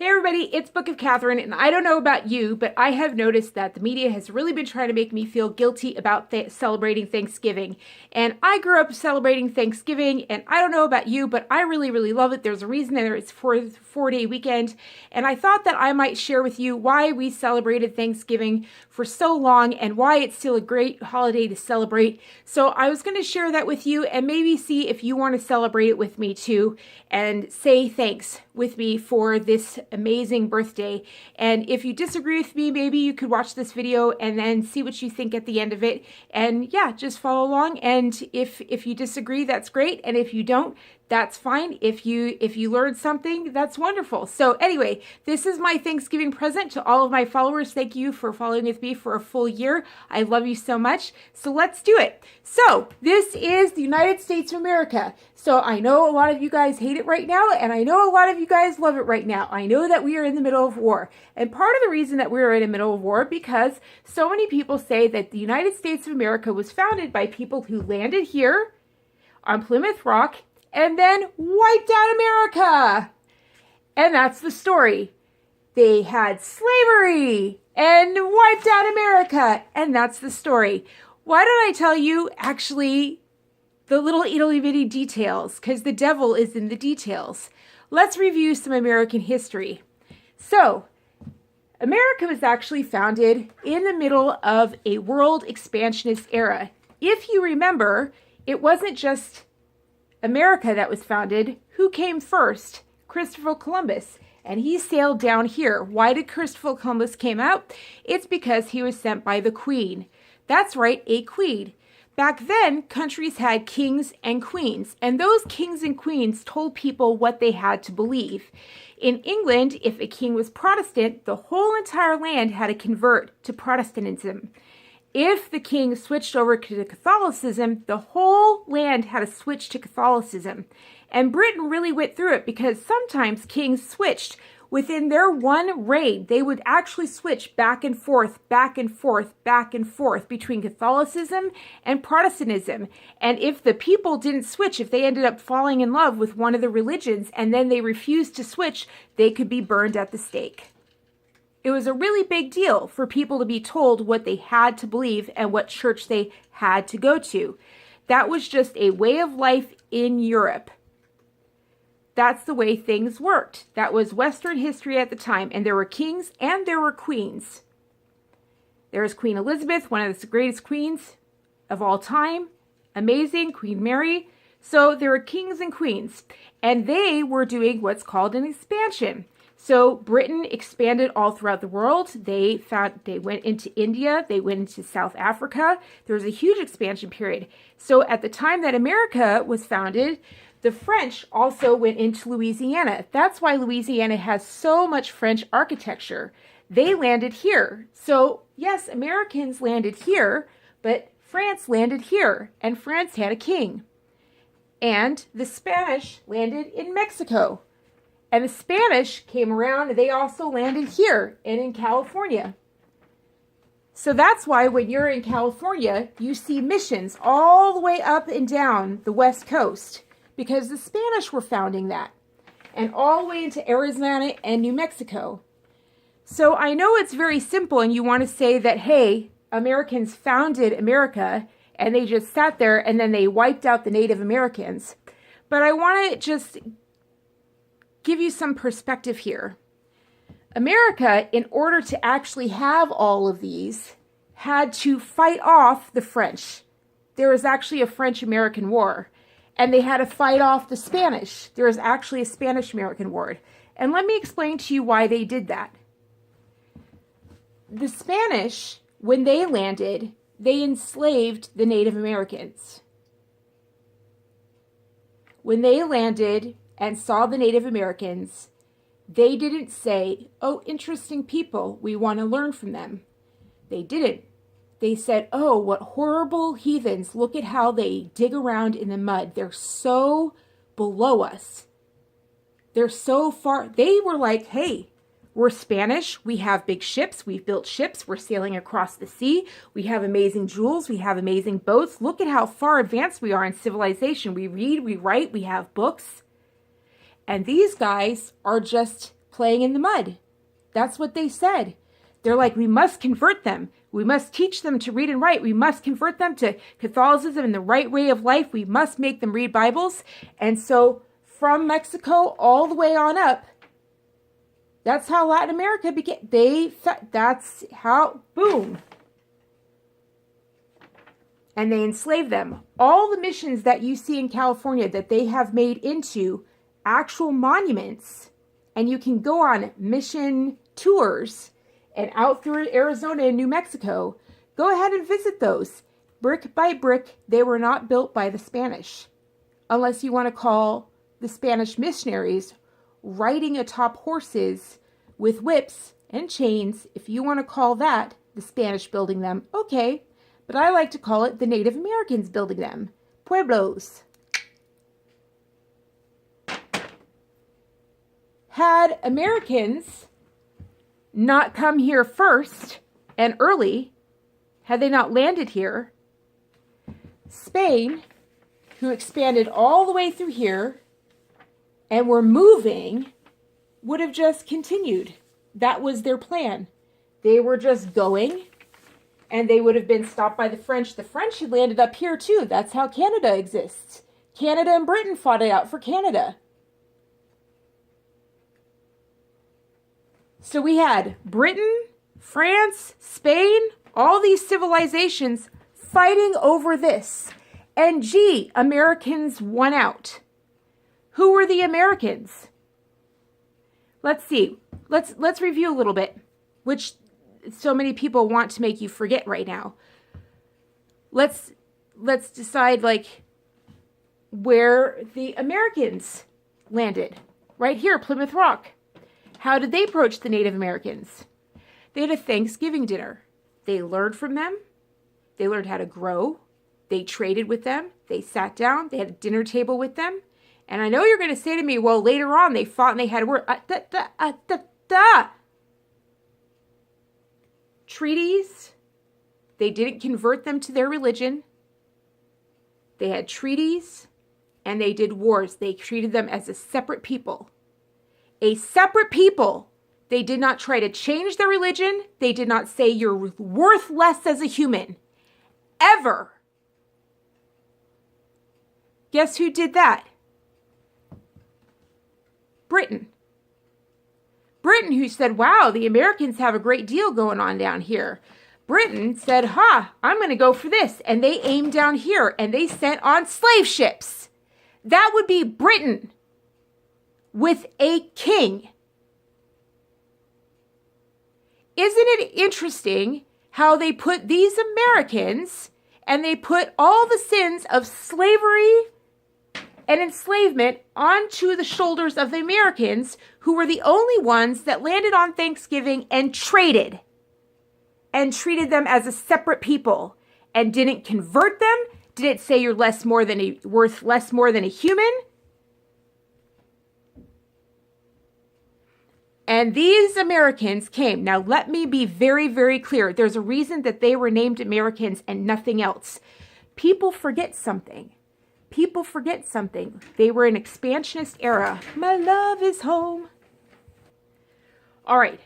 Hey everybody, it's Book of Katherine, and I don't know about you, but I have noticed that the media has really been trying to make me feel guilty about celebrating Thanksgiving. And I grew up celebrating Thanksgiving, and I don't know about you, but I really love it. There's a reason that it's four-day weekend, and I thought that I might share with you why we celebrated Thanksgiving for so long and why it's still a great holiday to celebrate. So I was going to share that with you and maybe see if you want to celebrate it with me too and say thanks with me for this amazing birthday. And if you disagree with me, maybe you could watch this video and then see what you think at the end of it. And yeah, just follow along. And if you disagree, that's great. And if you don't, that's fine. If you learned something, that's wonderful. So anyway, this is my Thanksgiving present to all of my followers. Thank you for following with me for a full year. I love you so much. So let's do it. So this is the United States of America. So I know a lot of you guys hate it right now, and I know a lot of you guys love it right now. I know that we are in the middle of war. And part of the reason that we're in the middle of war because so many people say that the United States of America was founded by people who landed here on Plymouth Rock and then wiped out America. And that's the story. They had slavery and wiped out America. And that's the story. Why don't I tell you actually the little itty bitty details? Because the devil is in the details. Let's review some American history. So, America was actually founded in the middle of a world expansionist era. If you remember, it wasn't just America that was founded. Who came first? Christopher Columbus. And he sailed down here. Why did Christopher Columbus came out? It's because he was sent by the Queen. That's right, a queen. Back then, countries had kings and queens, and those kings and queens told people what they had to believe. In England, if a king was Protestant, the whole entire land had to convert to Protestantism. If the king switched over to Catholicism, the whole land had to switch to Catholicism. And Britain really went through it because sometimes kings switched. Within their one reign, they would actually switch back and forth between Catholicism and Protestantism. And if the people didn't switch, if they ended up falling in love with one of the religions and then they refused to switch, they could be burned at the stake. It was a really big deal for people to be told what they had to believe and what church they had to go to. That was just a way of life in Europe. That's the way things worked. That was Western history at the time, and there were kings and there were queens. There was Queen Elizabeth, one of the greatest queens of all time. Amazing, Queen Mary. So there were kings and queens, and they were doing what's called an expansion. So Britain expanded all throughout the world. They went into India. They went into South Africa. There was a huge expansion period. So at the time that America was founded, the French also went into Louisiana. That's why Louisiana has so much French architecture. They landed here. So yes, Americans landed here, but France landed here, and France had a king. And the Spanish landed in Mexico. And the Spanish came around and they also landed here and in California. So that's why when you're in California, you see missions all the way up and down the West Coast because the Spanish were founding that. And all the way into Arizona and New Mexico. So I know it's very simple and you want to say that, hey, Americans founded America and they just sat there and then they wiped out the Native Americans. But I want to just give you some perspective here. America, in order to actually have all of these, had to fight off the French. There was actually a French-American War. And they had to fight off the Spanish. There was actually a Spanish-American War. And let me explain to you why they did that. The Spanish, when they landed, they enslaved the Native Americans. When they landed and saw the Native Americans, they didn't say, oh, interesting people, we want to learn from them. They didn't. They said, oh, what horrible heathens. Look at how they dig around in the mud. They're so below us. They're so far. They were like, hey, we're Spanish. We have big ships. We've built ships. We're sailing across the sea. We have amazing jewels. We have amazing boats. Look at how far advanced we are in civilization. We read, we write, we have books. And these guys are just playing in the mud. That's what they said. They're like, we must convert them. We must teach them to read and write. We must convert them to Catholicism and the right way of life. We must make them read Bibles. And so from Mexico all the way on up, that's how Latin America began. That's how, boom. And they enslaved them. All the missions that you see in California that they have made into actual monuments, and you can go on mission tours and out through Arizona and New Mexico, go ahead and visit those. Brick by brick, they were not built by the Spanish. Unless you want to call the Spanish missionaries riding atop horses with whips and chains. If you want to call that the Spanish building them, okay. But I like to call it the Native Americans building them. Pueblos. Had Americans not come here first and early, had they not landed here, Spain, who expanded all the way through here and were moving, would have just continued. That was their plan. They were just going, and they would have been stopped by the French. The French had landed up here too. That's how Canada exists. Canada and Britain fought it out for Canada. So we had Britain, France, Spain, all these civilizations fighting over this. And gee, Americans won out. Who were the Americans? Let's see. Let's review a little bit, which so many people want to make you forget right now. Let's decide like where the Americans landed. Right here, Plymouth Rock. How did they approach the Native Americans? They had a Thanksgiving dinner. They learned from them. They learned how to grow. They traded with them. They sat down. They had a dinner table with them. And I know you're going to say to me, well, later on they fought and they had a word. Treaties. They didn't convert them to their religion. They had treaties and they did wars. They treated them as a separate people. A separate people. They did not try to change their religion. They did not say you're worth less as a human. Ever. Guess who did that? Britain. Britain, who said, wow, the Americans have a great deal going on down here. Britain said, I'm going to go for this. And they aimed down here and they sent on slave ships. That would be Britain with a king. Isn't it interesting how they put these Americans and they put all the sins of slavery and enslavement onto the shoulders of the Americans, who were the only ones that landed on Thanksgiving and traded and treated them as a separate people and didn't convert them, didn't say you're worth less more than a human. And these Americans came. Now, let me be very, very clear. There's a reason that they were named Americans and nothing else. People forget something. People forget something. They were an expansionist era. My love is home. All right.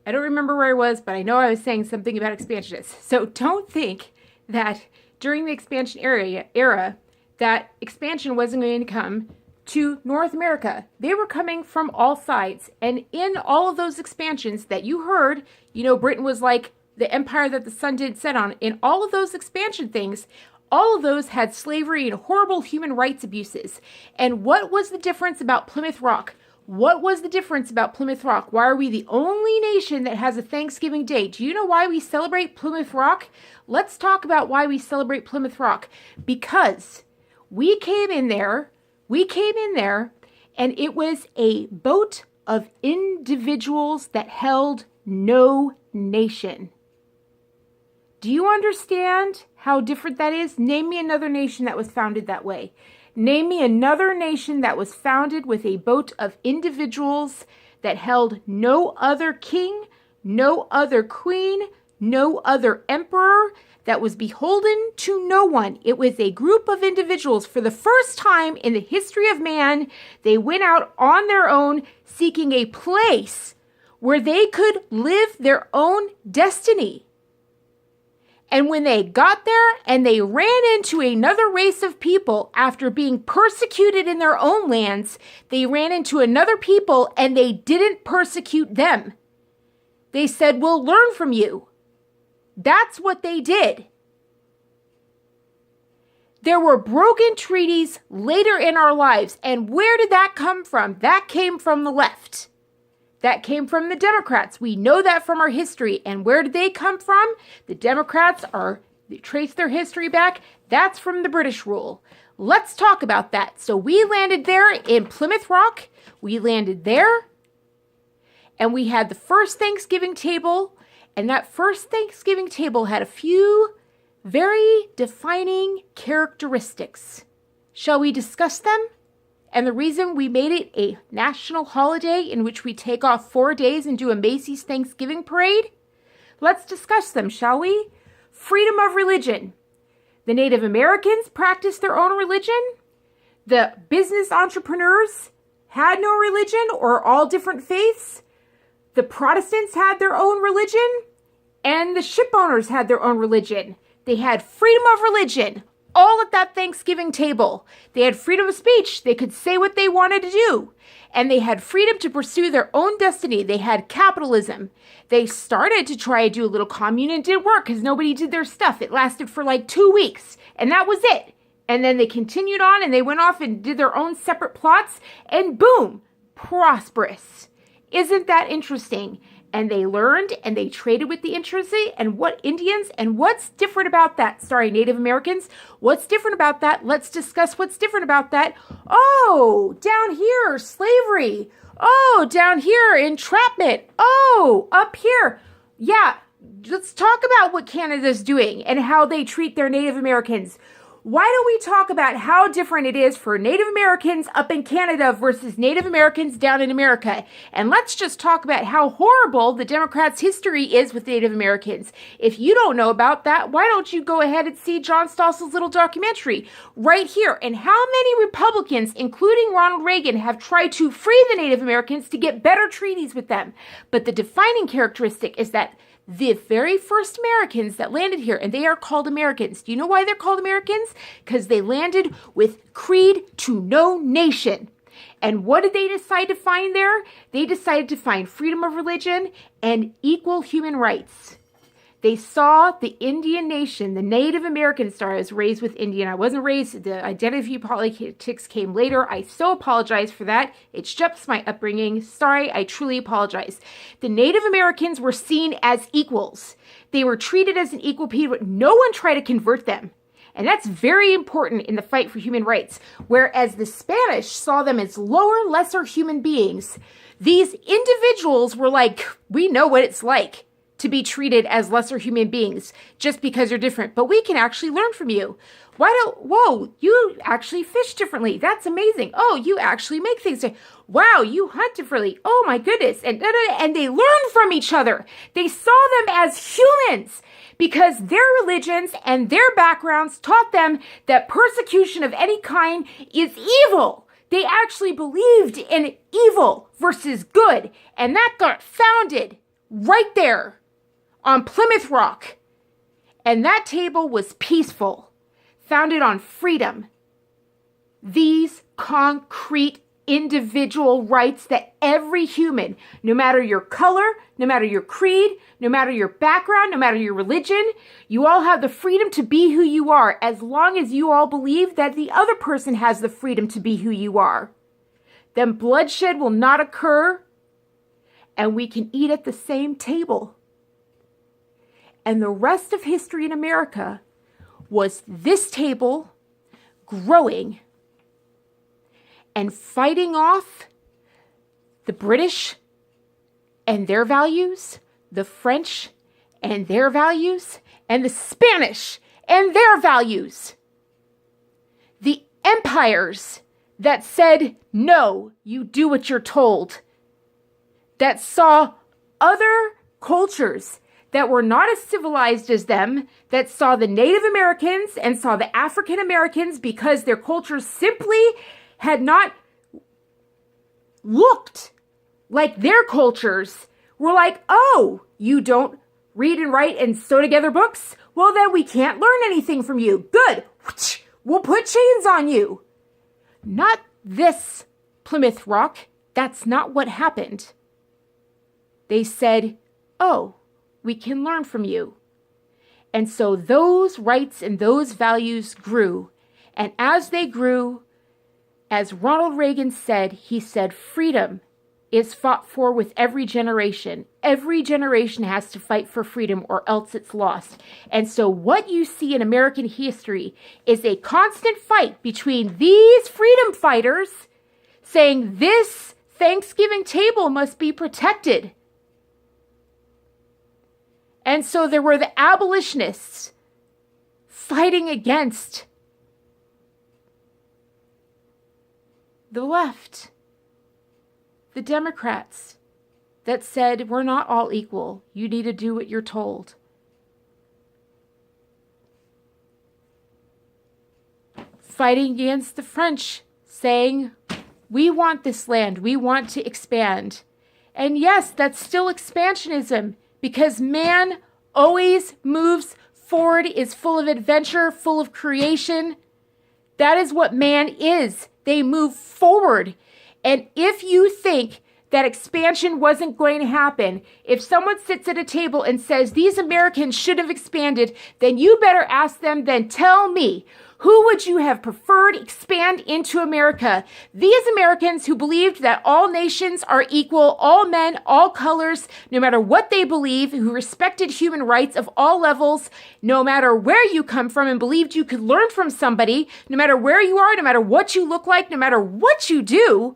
I don't remember where I was, but I know I was saying something about expansionists. So don't think that during the expansion era that expansion wasn't going to come to North America. They were coming from all sides. And in all of those expansions that you heard, Britain was like the empire that the sun did set on. In all of those expansion things, all of those had slavery and horrible human rights abuses. And what was the difference about Plymouth Rock? What was the difference about Plymouth Rock? Why are we the only nation that has a Thanksgiving Day? Do you know why we celebrate Plymouth Rock? Let's talk about why we celebrate Plymouth Rock. Because we came in there, and it was a boat of individuals that held no nation. Do you understand how different that is? Name me another nation that was founded that way. Name me another nation that was founded with a boat of individuals that held no other king, no other queen, no other emperor, that was beholden to no one. It was a group of individuals. For the first time in the history of man, they went out on their own seeking a place where they could live their own destiny. And when they got there and they ran into another race of people after being persecuted in their own lands, they ran into another people and they didn't persecute them. They said, "We'll learn from you." That's what they did. There were broken treaties later in our lives. And where did that come from? That came from the left. That came from the Democrats. We know that from our history. And where did they come from? The Democrats they trace their history back. That's from the British rule. Let's talk about that. So we landed there in Plymouth Rock. We landed there. And we had the first Thanksgiving table. And that first Thanksgiving table had a few very defining characteristics. Shall we discuss them? And the reason we made it a national holiday in which we take off 4 days and do a Macy's Thanksgiving parade? Let's discuss them, shall we? Freedom of religion. The Native Americans practiced their own religion. The business entrepreneurs had no religion or all different faiths. The Protestants had their own religion, and the ship owners had their own religion. They had freedom of religion, all at that Thanksgiving table. They had freedom of speech. They could say what they wanted to do. And they had freedom to pursue their own destiny. They had capitalism. They started to try to do a little commune and it didn't work because nobody did their stuff. It lasted for like 2 weeks, and that was it. And then they continued on and they went off and did their own separate plots, and boom, prosperous. Isn't that interesting? And they learned and they traded with the Indians. And what's different about that? Sorry, Native Americans. What's different about that? Let's discuss what's different about that. Oh, down here, slavery. Oh, down here, entrapment. Oh, up here. Yeah, let's talk about what Canada's doing and how they treat their Native Americans. Why don't we talk about how different it is for Native Americans up in Canada versus Native Americans down in America? And let's just talk about how horrible the Democrats' history is with Native Americans. If you don't know about that, why don't you go ahead and see John Stossel's little documentary right here? And how many Republicans, including Ronald Reagan, have tried to free the Native Americans to get better treaties with them? But the defining characteristic is that the very first Americans that landed here, and they are called Americans. Do you know why they're called Americans? Because they landed with creed to no nation. And what did they decide to find there? They decided to find freedom of religion and equal human rights. They saw the Indian nation, the Native American star. I was raised with Indian. I wasn't raised. The identity politics came later. I so apologize for that. It's just my upbringing. Sorry, I truly apologize. The Native Americans were seen as equals. They were treated as an equal people. No one tried to convert them. And that's very important in the fight for human rights. Whereas the Spanish saw them as lower, lesser human beings, these individuals were like, we know what it's like to be treated as lesser human beings just because you're different. But we can actually learn from you. Whoa, you actually fish differently. That's amazing. Oh, you actually make things. Wow, you hunt differently. Oh my goodness. And they learn from each other. They saw them as humans because their religions and their backgrounds taught them that persecution of any kind is evil. They actually believed in evil versus good. And that got founded right there on Plymouth Rock. And that table was peaceful, founded on freedom. These concrete individual rights that every human, no matter your color, no matter your creed, no matter your background, no matter your religion, you all have the freedom to be who you are, as long as you all believe that the other person has the freedom to be who you are. Then bloodshed will not occur, and we can eat at the same table. And the rest of history in America was this table growing and fighting off the British and their values, the French and their values, and the Spanish and their values. The empires that said, no, you do what you're told. That saw other cultures that were not as civilized as them, that saw the Native Americans and saw the African Americans because their cultures simply had not looked like their cultures, were like, oh, you don't read and write and sew together books? Well, then we can't learn anything from you. Good. We'll put chains on you. Not this, Plymouth Rock. That's not what happened. They said, oh, we can learn from you. And so those rights and those values grew. And as they grew, as Ronald Reagan said, he said, freedom is fought for with every generation. Every generation has to fight for freedom or else it's lost. And so what you see in American history is a constant fight between these freedom fighters saying this Thanksgiving table must be protected. And so there were the abolitionists fighting against the left, the Democrats that said, we're not all equal. You need to do what you're told. Fighting against the French, saying, we want this land. We want to expand. And yes, that's still expansionism, because man always moves forward, is full of adventure, full of creation. That is what man is. They move forward. And if you think that expansion wasn't going to happen, if someone sits at a table and says these Americans should have expanded, then you better ask them, then tell me, who would you have preferred expand into America? These Americans who believed that all nations are equal, all men, all colors, no matter what they believe, who respected human rights of all levels, no matter where you come from, and believed you could learn from somebody, no matter where you are, no matter what you look like, no matter what you do,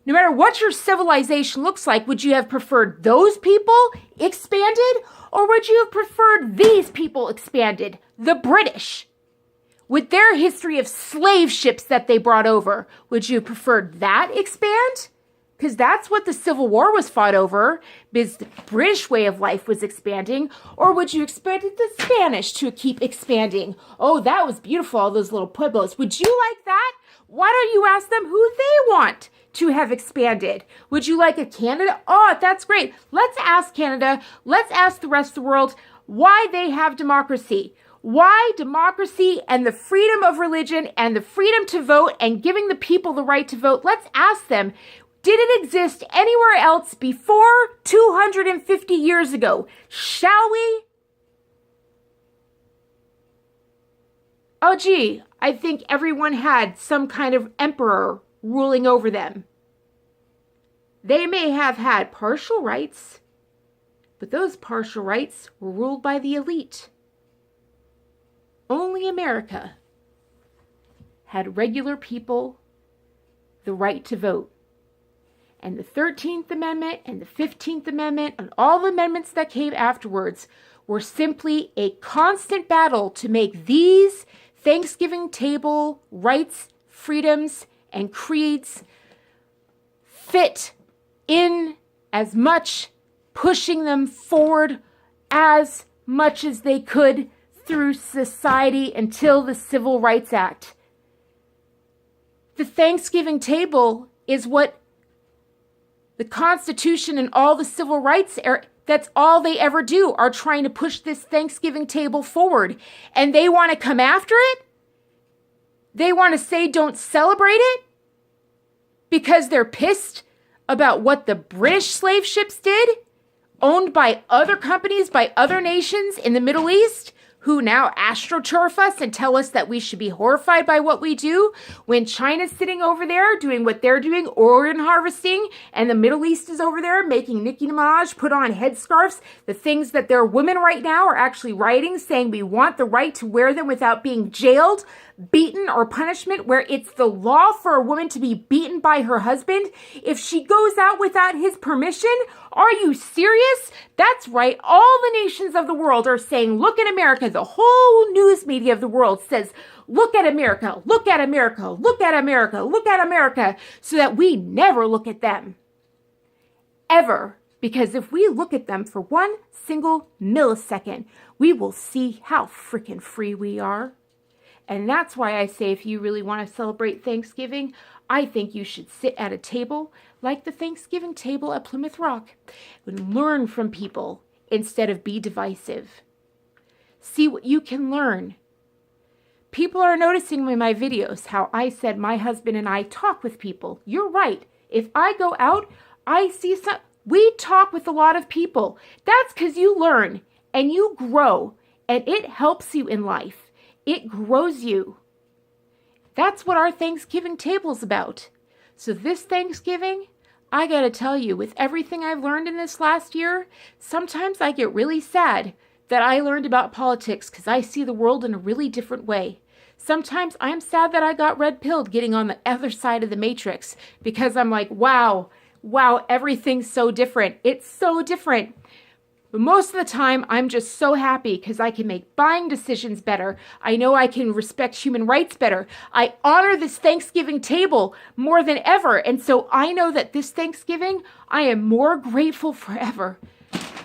no matter what your civilization looks like, would you have preferred those people expanded? Or would you have preferred these people expanded? The British, with their history of slave ships that they brought over, would you have preferred that expand? Because that's what the Civil War was fought over, because the British way of life was expanding. Or would you expect the Spanish to keep expanding? Oh, that was beautiful, all those little pueblos. Would you like that? Why don't you ask them who they want to have expanded? Would you like a Canada? Oh, that's great. Let's ask Canada. Let's ask the rest of the world why they have democracy. Why democracy and the freedom of religion and the freedom to vote and giving the people the right to vote. Let's ask them, did it exist anywhere else before 250 years ago? Shall we? Oh, gee, I think everyone had some kind of emperor ruling over them. They may have had partial rights, but those partial rights were ruled by the elite. Only America had regular people the right to vote. And the 13th Amendment and the 15th Amendment and all the amendments that came afterwards were simply a constant battle to make these Thanksgiving table rights, freedoms, and creeds fit in as much, pushing them forward as much as they could through society until the Civil Rights Act. The Thanksgiving table is what the Constitution and all the civil rights that's all they ever do, are trying to push this Thanksgiving table forward. And they want to come after it? They want to say don't celebrate it? Because they're pissed about what the British slave ships did, owned by other companies, by other nations in the Middle East, who now astroturf us and tell us that we should be horrified by what we do, when China's sitting over there doing what they're doing, organ harvesting, and the Middle East is over there making Nicki Minaj put on headscarves, the things that their women right now are actually writing, saying we want the right to wear them without being jailed, beaten, or punishment, where it's the law for a woman to be beaten by her husband if she goes out without his permission. Are you serious? That's right. All the nations of the world are saying, look at America. The whole news media of the world says, look at America, look at America, look at America, look at America, so that we never look at them. Ever. Because if we look at them for one single millisecond, we will see how freaking free we are. And that's why I say if you really want to celebrate Thanksgiving, I think you should sit at a table like the Thanksgiving table at Plymouth Rock and learn from people instead of be divisive. See what you can learn. People are noticing in my videos how I said my husband and I talk with people. You're right. If I go out, I see we talk with a lot of people. That's because you learn and you grow and it helps you in life. It grows you. That's what our Thanksgiving table's about. So this Thanksgiving, I gotta tell you, with everything I've learned in this last year, sometimes I get really sad that I learned about politics because I see the world in a really different way. Sometimes I'm sad that I got red-pilled getting on the other side of the matrix because I'm like, wow, everything's so different. It's so different. But most of the time, I'm just so happy because I can make buying decisions better. I know I can respect human rights better. I honor this Thanksgiving table more than ever. And so I know that this Thanksgiving, I am more grateful forever.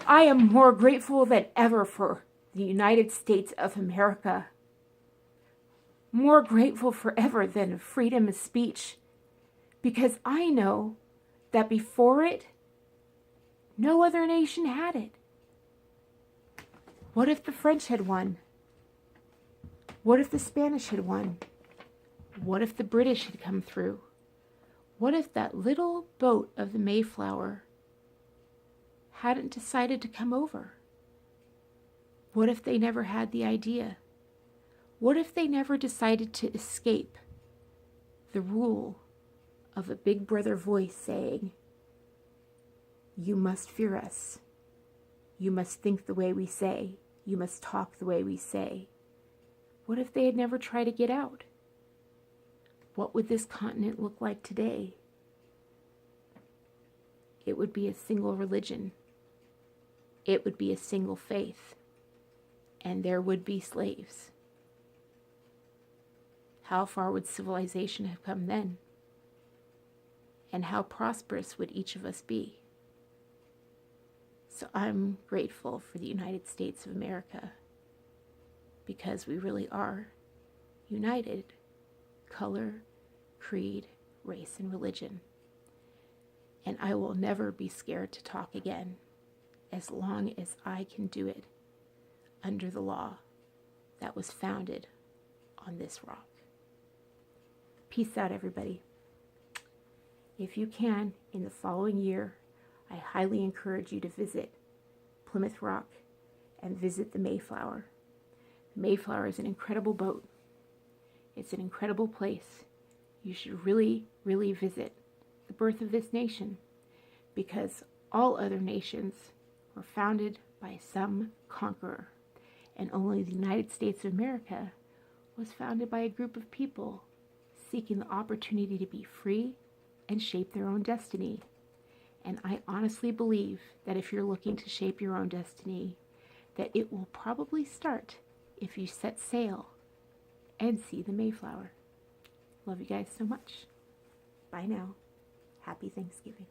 I am more grateful than ever for the United States of America. More grateful forever than freedom of speech. Because I know that before it, no other nation had it. What if the French had won? What if the Spanish had won? What if the British had come through? What if that little boat of the Mayflower hadn't decided to come over? What if they never had the idea? What if they never decided to escape the rule of a big brother voice saying, "You must fear us. You must think the way we say. You must talk the way we say"? What if they had never tried to get out? What would this continent look like today? It would be a single religion. It would be a single faith. And there would be slaves. How far would civilization have come then? And how prosperous would each of us be? So I'm grateful for the United States of America because we really are united. Color, creed, race, and religion. And I will never be scared to talk again as long as I can do it under the law that was founded on this rock. Peace out, everybody. If you can, in the following year, I highly encourage you to visit Plymouth Rock and visit the Mayflower. The Mayflower is an incredible boat. It's an incredible place. You should really, really visit the birth of this nation because all other nations were founded by some conqueror, and only the United States of America was founded by a group of people seeking the opportunity to be free and shape their own destiny. And I honestly believe that if you're looking to shape your own destiny, that it will probably start if you set sail and see the Mayflower. Love you guys so much. Bye now. Happy Thanksgiving.